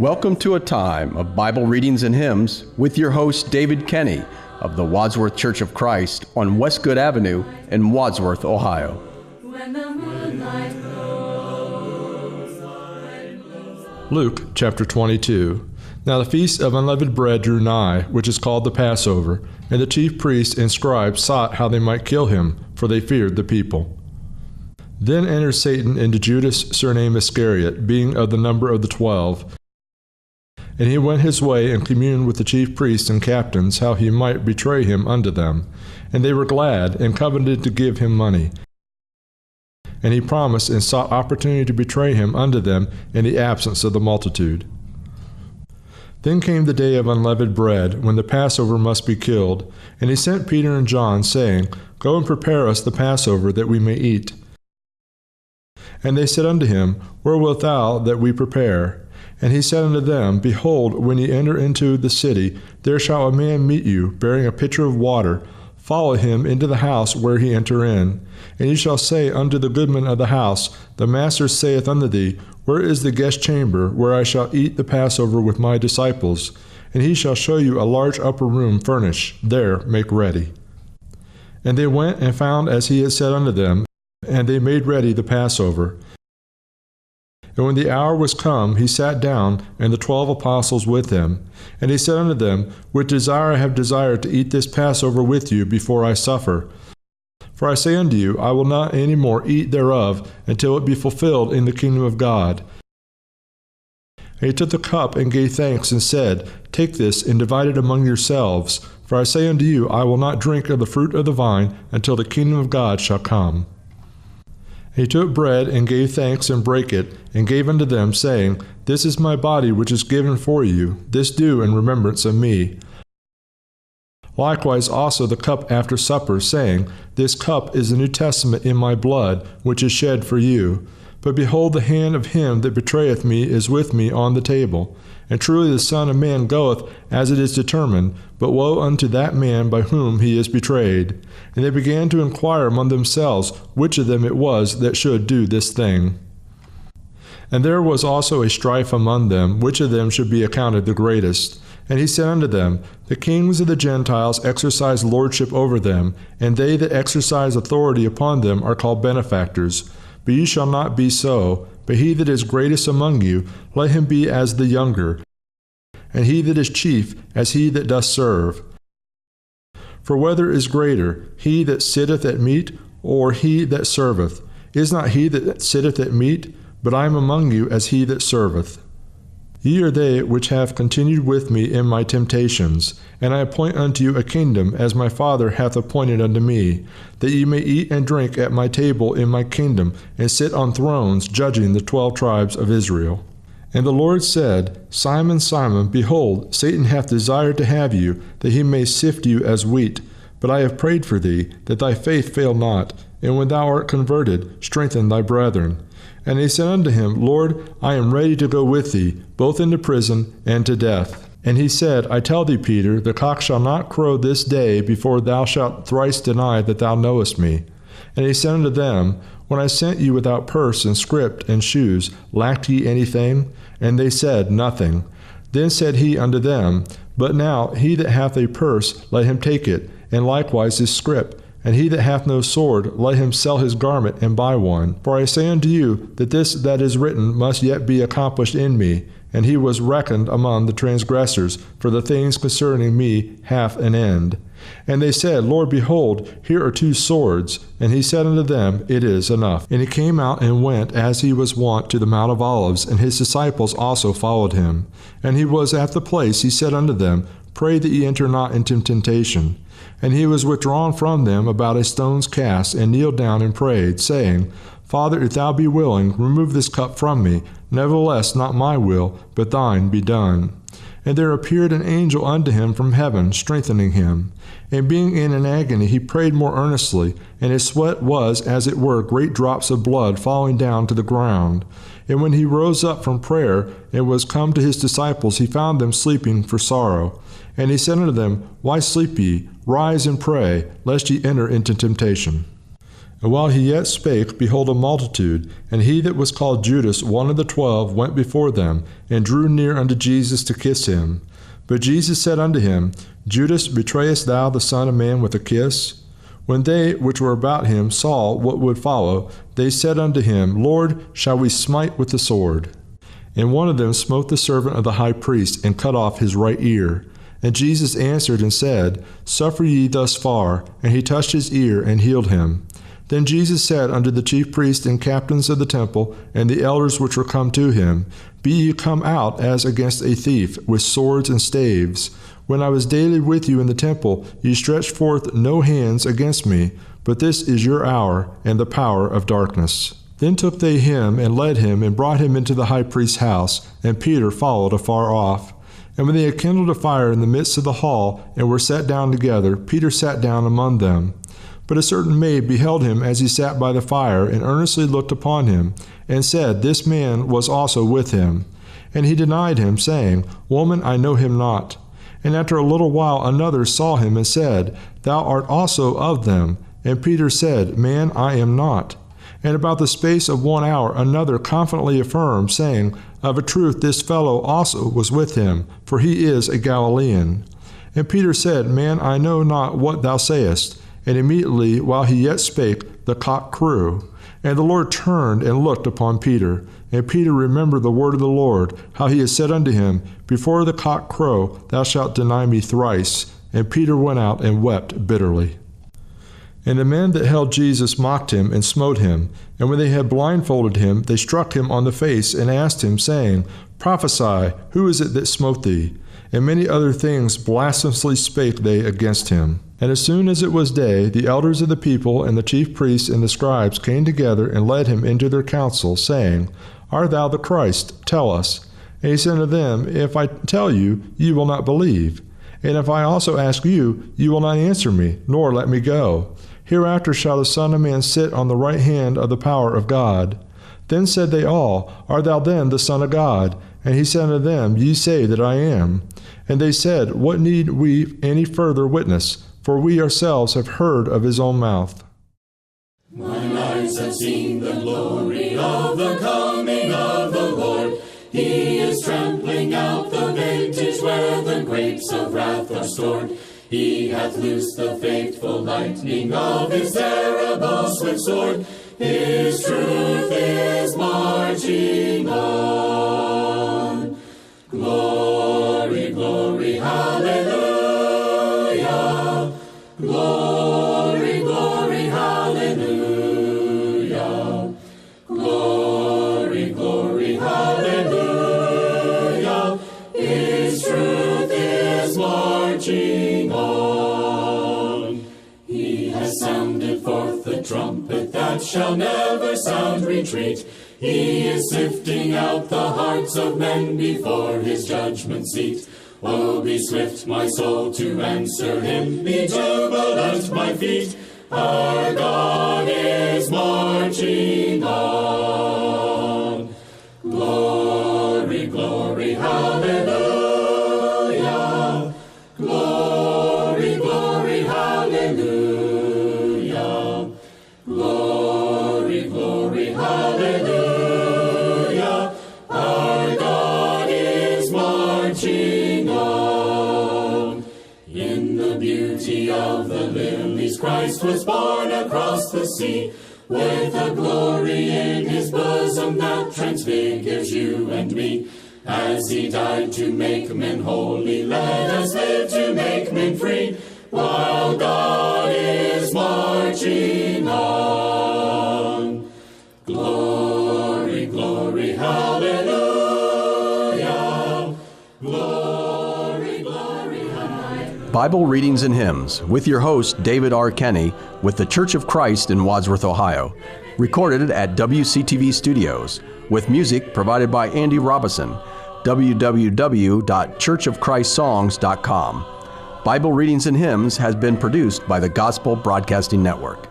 Welcome to a time of Bible readings and hymns with your host, David Kenny of the Wadsworth Church of Christ on Westgood Avenue in Wadsworth, Ohio. Luke chapter 22. Now the feast of unleavened bread drew nigh, which is called the Passover, and the chief priests and scribes sought how they might kill him, for they feared the people. Then entered Satan into Judas surnamed Iscariot, being of the number of the 12. And he went his way and communed with the chief priests and captains how he might betray him unto them. And they were glad, and coveted to give him money. And he promised and sought opportunity to betray him unto them in the absence of the multitude. Then came the day of unleavened bread, when the Passover must be killed. And he sent Peter and John, saying, Go and prepare us the Passover, that we may eat. And they said unto him, Where wilt thou that we prepare? And he said unto them, Behold, when ye enter into the city, there shall a man meet you, bearing a pitcher of water. Follow him into the house where he enter in. And ye shall say unto the goodman of the house, The master saith unto thee, Where is the guest chamber, where I shall eat the Passover with my disciples? And he shall show you a large upper room furnished. There make ready. And they went and found as he had said unto them, and they made ready the Passover. And when the hour was come, he sat down, and the 12 apostles with him. And he said unto them, With desire I have desired to eat this Passover with you before I suffer. For I say unto you, I will not any more eat thereof, until it be fulfilled in the kingdom of God. And he took the cup, and gave thanks, and said, Take this, and divide it among yourselves. For I say unto you, I will not drink of the fruit of the vine, until the kingdom of God shall come. And he took bread, and gave thanks, and brake it, and gave unto them, saying, This is my body which is given for you. This do in remembrance of me. Likewise also the cup after supper, saying, This cup is the New Testament in my blood, which is shed for you. But behold, the hand of him that betrayeth me is with me on the table. And truly the Son of Man goeth as it is determined, but woe unto that man by whom he is betrayed. And they began to inquire among themselves which of them it was that should do this thing. And there was also a strife among them, which of them should be accounted the greatest. And he said unto them, The kings of the Gentiles exercise lordship over them, and they that exercise authority upon them are called benefactors. But ye shall not be so, but he that is greatest among you, let him be as the younger, and he that is chief as he that doth serve. For whether is greater, he that sitteth at meat, or he that serveth? Is not he that sitteth at meat? But I am among you as he that serveth. Ye are they which have continued with me in my temptations, and I appoint unto you a kingdom, as my Father hath appointed unto me, that ye may eat and drink at my table in my kingdom, and sit on thrones, judging the 12 tribes of Israel. And the Lord said, Simon, Simon, behold, Satan hath desired to have you, that he may sift you as wheat. But I have prayed for thee, that thy faith fail not, and when thou art converted, strengthen thy brethren. And he said unto him, Lord, I am ready to go with thee, both into prison and to death. And he said, I tell thee, Peter, the cock shall not crow this day before thou shalt thrice deny that thou knowest me. And he said unto them, When I sent you without purse and scrip and shoes, lacked ye anything? And they said, Nothing. Then said he unto them, But now he that hath a purse, let him take it, and likewise his scrip. And he that hath no sword, let him sell his garment and buy one. For I say unto you, that this that is written must yet be accomplished in me. And he was reckoned among the transgressors, for the things concerning me hath an end. And they said, Lord, behold, here are 2 swords. And he said unto them, It is enough. And he came out and went, as he was wont, to the Mount of Olives, and his disciples also followed him. And he was at the place, he said unto them, Pray that ye enter not into temptation. And he was withdrawn from them about a stone's cast, and kneeled down and prayed, saying, Father, if thou be willing, remove this cup from me. Nevertheless, not my will, but thine be done. And there appeared an angel unto him from heaven, strengthening him. And being in an agony, he prayed more earnestly, and his sweat was, as it were, great drops of blood falling down to the ground. And when he rose up from prayer, and was come to his disciples, he found them sleeping for sorrow. And he said unto them, Why sleep ye? Rise and pray, lest ye enter into temptation. And while he yet spake, behold, a multitude, and he that was called Judas, one of the 12, went before them, and drew near unto Jesus to kiss him. But Jesus said unto him, Judas, betrayest thou the Son of Man with a kiss? When they which were about him saw what would follow, they said unto him, Lord, shall we smite with the sword? And one of them smote the servant of the high priest, and cut off his right ear. And Jesus answered and said, Suffer ye thus far. And he touched his ear, and healed him. Then Jesus said unto the chief priests and captains of the temple, and the elders which were come to him, Be ye come out as against a thief, with swords and staves. When I was daily with you in the temple, ye stretched forth no hands against me, but this is your hour, and the power of darkness. Then took they him, and led him, and brought him into the high priest's house, and Peter followed afar off. And when they had kindled a fire in the midst of the hall, and were sat down together, Peter sat down among them. But a certain maid beheld him as he sat by the fire, and earnestly looked upon him, and said, This man was also with him. And he denied him, saying, Woman, I know him not. And after a little while another saw him, and said, Thou art also of them. And Peter said, Man, I am not. And about the space of 1 hour another confidently affirmed, saying, Of a truth this fellow also was with him, for he is a Galilean. And Peter said, Man, I know not what thou sayest. And immediately, while he yet spake, the cock crew. And the Lord turned and looked upon Peter. And Peter remembered the word of the Lord, how he had said unto him, Before the cock crow, thou shalt deny me thrice. And Peter went out and wept bitterly. And the men that held Jesus mocked him and smote him. And when they had blindfolded him, they struck him on the face, and asked him, saying, Prophesy, who is it that smote thee? And many other things blasphemously spake they against him. And as soon as it was day, the elders of the people and the chief priests and the scribes came together and led him into their council, saying, Art thou the Christ? Tell us. And he said unto them, If I tell you, ye will not believe. And if I also ask you, ye will not answer me, nor let me go. Hereafter shall the Son of Man sit on the right hand of the power of God. Then said they all, Art thou then the Son of God? And he said unto them, Ye say that I am. And they said, What need we any further witness? For we ourselves have heard of his own mouth. Mine eyes have seen the glory of the coming of the Lord. He is trampling out the vintage where the grapes of wrath are stored. He hath loosed the faithful lightning of his terrible swift sword. His truth is marching on. Glory, glory, hallelujah. Glory, glory, hallelujah. Glory, glory, hallelujah. His truth is marching on. He has sounded forth the trumpet that shall never sound retreat. He is sifting out the hearts of men before his judgment seat. Oh, be swift, my soul, to answer him. Be jubilant, my feet. Our God is marching on. Glory, glory, hallelujah. Glory, glory, hallelujah. Glory, glory, hallelujah. Our God is marching on. In the beauty of the lilies, Christ was born across the sea, with a glory in his bosom that transfigures you and me. As he died to make men holy, let us live to make men free, while God is marching on. Glory, glory, hallelujah. Glory, glory, hallelujah. Bible Readings and Hymns with your host, David R. Kenny, with the Church of Christ in Wadsworth, Ohio. Recorded at WCTV Studios, with music provided by Andy Robison. www.churchofchristSongs.com. Bible Readings and Hymns has been produced by the Gospel Broadcasting Network.